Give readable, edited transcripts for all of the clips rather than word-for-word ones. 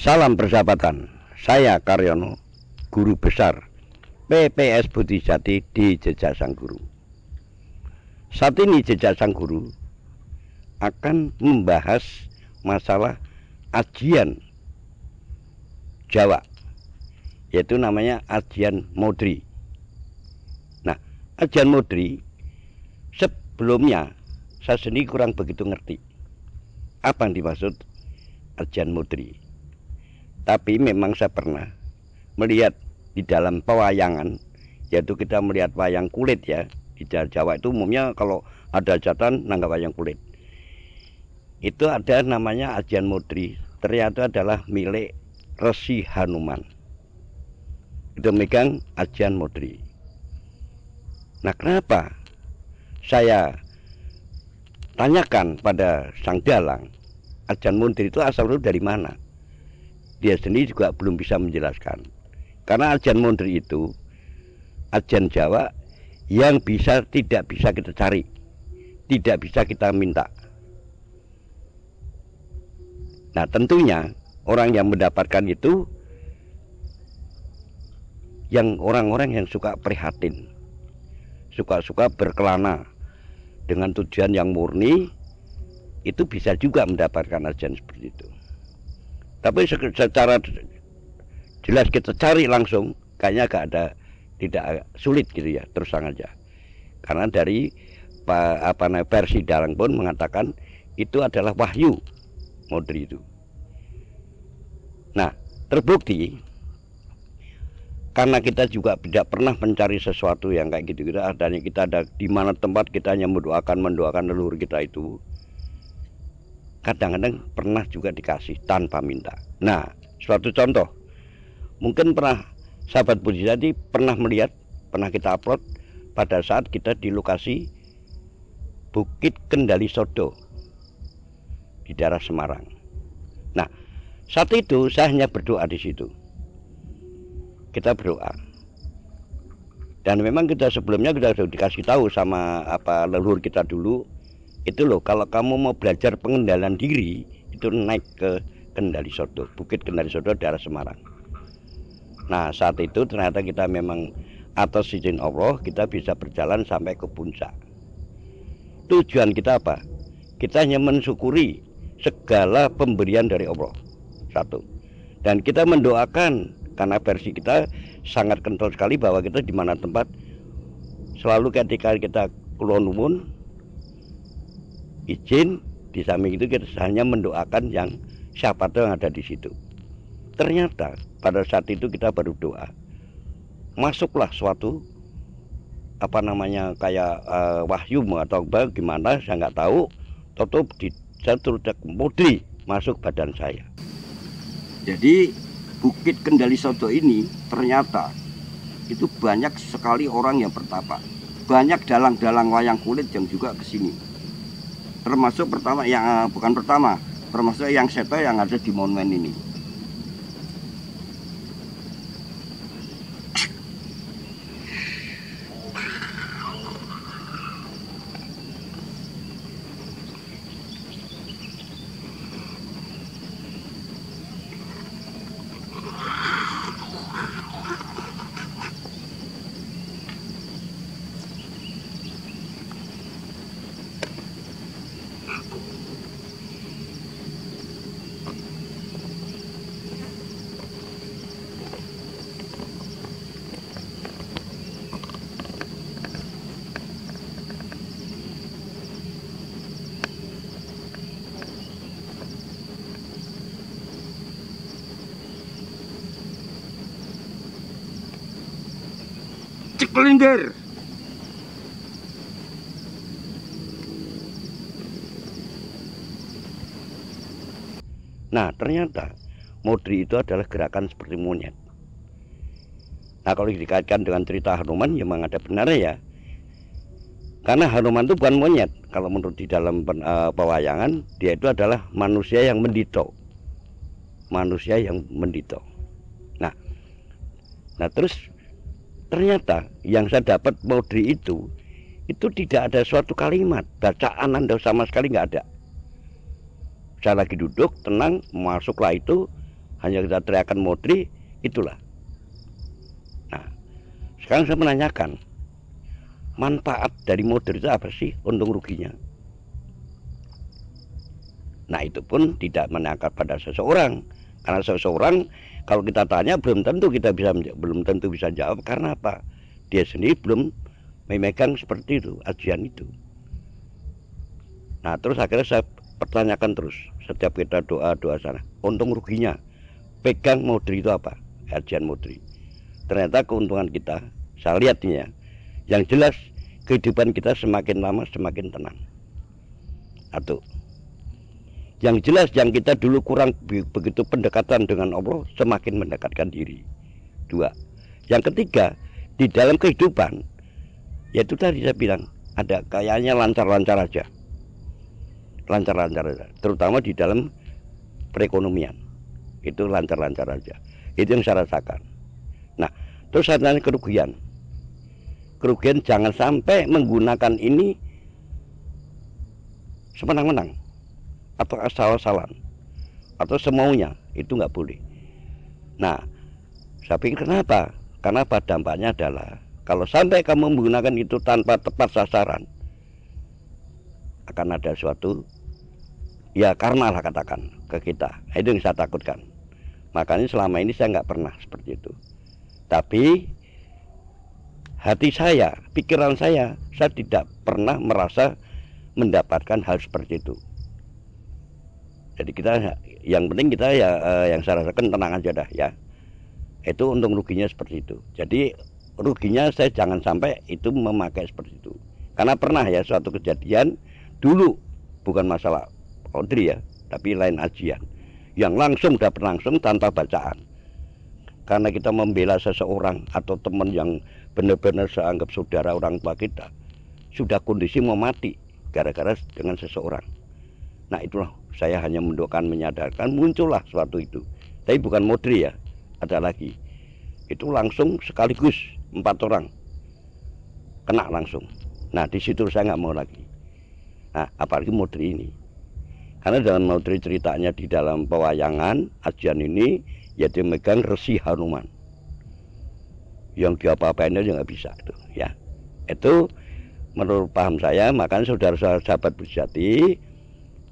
Salam persahabatan, saya Karyono, guru besar PPS Bodhijati di Jejak Sang Guru. Saat ini Jejak Sang Guru akan membahas masalah ajian Jawa, yaitu namanya ajian Modri. Nah, ajian Modri sebelumnya saya sendiri kurang begitu ngerti apa yang dimaksud ajian Modri. Tapi memang saya pernah melihat di dalam pewayangan, yaitu kita melihat wayang kulit ya. Di Jawa itu umumnya kalau ada hajatan nanggap wayang kulit. Itu ada namanya ajian Modri. Ternyata adalah milik Resi Hanuman. Itu megang ajian Modri. Nah, kenapa saya tanyakan pada Sang Dalang, ajian Modri itu asal usul dari mana? Dia sendiri juga belum bisa menjelaskan. Karena ajian Modri itu ajian Jawa yang tidak bisa kita cari, tidak bisa kita minta. Nah, tentunya orang yang mendapatkan itu yang orang-orang yang suka prihatin, suka-suka berkelana dengan tujuan yang murni, itu bisa juga mendapatkan ajian seperti itu. Tapi secara jelas kita cari langsung, kayaknya tidak sulit gitu ya, terus terang aja. Karena dari versi Dalang pun mengatakan itu adalah wahyu Modri itu. Nah, terbukti karena kita juga tidak pernah mencari sesuatu yang kayak gitu. Adanya kita ada di mana tempat kita hanya mendoakan leluhur kita itu. Kadang-kadang pernah juga dikasih tanpa minta. Nah, suatu contoh, mungkin pernah sahabat Bodhijati pernah melihat, pernah kita upload pada saat kita di lokasi Bukit Kendali Sodo di daerah Semarang. Nah, saat itu saya hanya berdoa di situ. Kita berdoa. Dan memang kita sebelumnya kita sudah dikasih tahu sama leluhur kita dulu. Itu loh, kalau kamu mau belajar pengendalian diri, itu naik ke Kendali Sodo, Bukit Kendali Sodo, daerah Semarang. Nah, saat itu ternyata kita memang atas izin Allah, kita bisa berjalan sampai ke puncak. Tujuan kita apa? Kita hanya mensyukuri segala pemberian dari Allah. Satu. Dan kita mendoakan, karena versi kita sangat kental sekali bahwa kita di mana tempat, selalu ketika kita kulon nuwun, izin, di samping itu kita hanya mendoakan yang siapa tahu yang ada di situ. Ternyata pada saat itu kita baru doa, masuklah suatu kayak wahyu atau bagaimana saya nggak tahu, tutup di satu Modri masuk badan saya. Jadi Bukit Kendali Sodo ini ternyata itu banyak sekali orang yang bertapa, banyak dalang-dalang wayang kulit yang juga kesini. Termasuk termasuk yang seto yang ada di monumen ini. Ceklindir. Nah, ternyata Modri itu adalah gerakan seperti monyet. Nah, kalau dikaitkan dengan cerita Hanuman, ya memang ada benarnya ya. Karena Hanuman itu bukan monyet. Kalau menurut di dalam pewayangan, dia itu adalah manusia yang mendito. Manusia yang mendito. Nah terus ternyata yang saya dapat Modri itu tidak ada suatu kalimat bacaan Anda sama sekali nggak ada. Saya lagi duduk tenang, masuklah itu hanya kita teriakan Modri, itulah. Nah, sekarang saya menanyakan, manfaat dari Modri itu apa sih, untung ruginya? Nah, itu pun tidak menangkap pada seseorang, karena seseorang kalau kita tanya belum tentu bisa jawab. Karena apa? Dia sendiri belum memegang seperti itu, ajian itu. Nah, terus akhirnya saya pertanyakan terus, setiap kita doa sana, untung ruginya pegang Modri itu apa, ajian Modri. Ternyata keuntungan kita, saya lihat nih ya, yang jelas kehidupan kita semakin lama semakin tenang. Satu, yang jelas yang kita dulu kurang begitu pendekatan dengan Allah, semakin mendekatkan diri. Dua, yang ketiga, di dalam kehidupan, yaitu tadi saya bilang, ada kayaknya lancar-lancar aja, terutama di dalam perekonomian, itu lancar-lancar aja. Itu yang saya rasakan. Nah, terus saya tanya kerugian jangan sampai menggunakan ini semenang-menang atau asal-asalan atau semaunya, itu nggak boleh. Nah, saya pikir kenapa? Karena dampaknya adalah kalau sampai kamu menggunakan itu tanpa tepat sasaran, akan ada suatu ya karma lah katakan ke kita. Itu yang saya takutkan. Makanya selama ini saya nggak pernah seperti itu. Tapi hati saya, pikiran saya tidak pernah merasa mendapatkan hal seperti itu. Jadi kita, yang penting kita ya yang saya rasakan tenang aja dah ya. Itu untung ruginya seperti itu. Jadi ruginya saya jangan sampai itu memakai seperti itu. Karena pernah ya suatu kejadian dulu, bukan masalah Modri ya, tapi lain ajian yang langsung dapat langsung tanpa bacaan. Karena kita membela seseorang atau teman yang benar-benar saya anggap saudara, orang tua kita, sudah kondisi mau mati gara-gara dengan seseorang. Nah, itulah saya hanya mendoakan, menyadarkan, muncullah suatu itu. Tapi bukan Modri ya, ada lagi. Itu langsung sekaligus 4 orang kena langsung. Nah, di situ saya nggak mau lagi. Nah, apalagi Modri ini. Karena dalam Modri ceritanya di dalam pewayangan ajian ini, yaitu megang resi Hanuman. Yang diapa-apainnya juga nggak bisa itu ya. Itu menurut paham saya. Makanya saudara-sahabat Bujati,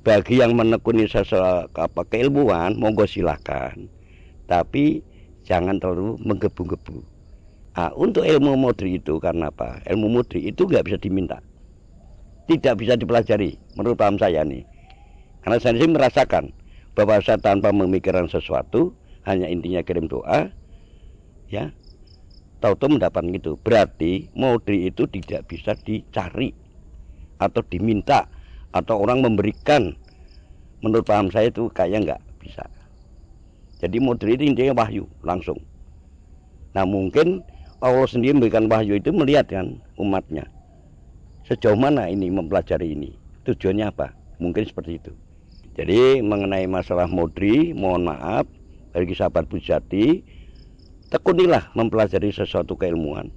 bagi yang menekuni keilmuan, monggo silahkan. Tapi jangan terlalu menggebu-gebu. Nah, untuk ilmu Modri itu karena apa? Ilmu Modri itu nggak bisa diminta, tidak bisa dipelajari. Menurut paham saya nih, karena saya sendiri merasakan bahwa saya tanpa memikirkan sesuatu, hanya intinya kirim doa, ya, tahu-tahu mendapatkan itu. Berarti Modri itu tidak bisa dicari atau diminta atau orang memberikan. Menurut paham saya itu kayaknya nggak bisa. Jadi Modri itu intinya wahyu langsung. Nah, mungkin Allah sendiri memberikan wahyu itu, melihat kan umatnya sejauh mana ini mempelajari ini, tujuannya apa, mungkin seperti itu. Jadi mengenai masalah Modri, mohon maaf bagi sahabat Bujati, tekunilah mempelajari sesuatu keilmuan.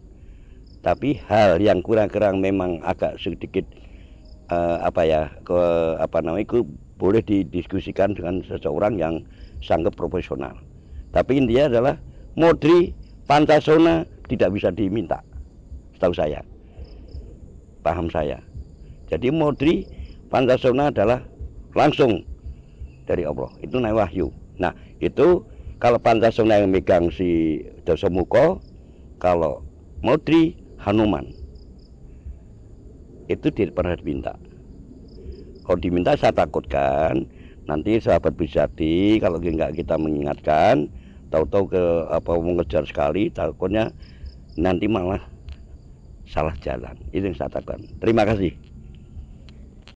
Tapi hal yang kurang-kurang memang agak sedikit itu boleh didiskusikan dengan seseorang yang sangat profesional. Tapi intinya adalah Modri Pancasona tidak bisa diminta, setahu saya, paham saya. Jadi Modri Pancasona adalah langsung dari Allah, itu naik wahyu. Nah, itu kalau Pancasona yang megang si Dasamuka, kalau Modri Hanuman, itu tidak pernah diminta. Kalau diminta saya takutkan nanti sahabat Bujati kalau nggak kita mengingatkan, tahu-tahu mengejar sekali, takutnya nanti malah salah jalan. Itu yang saya takutkan. Terima kasih.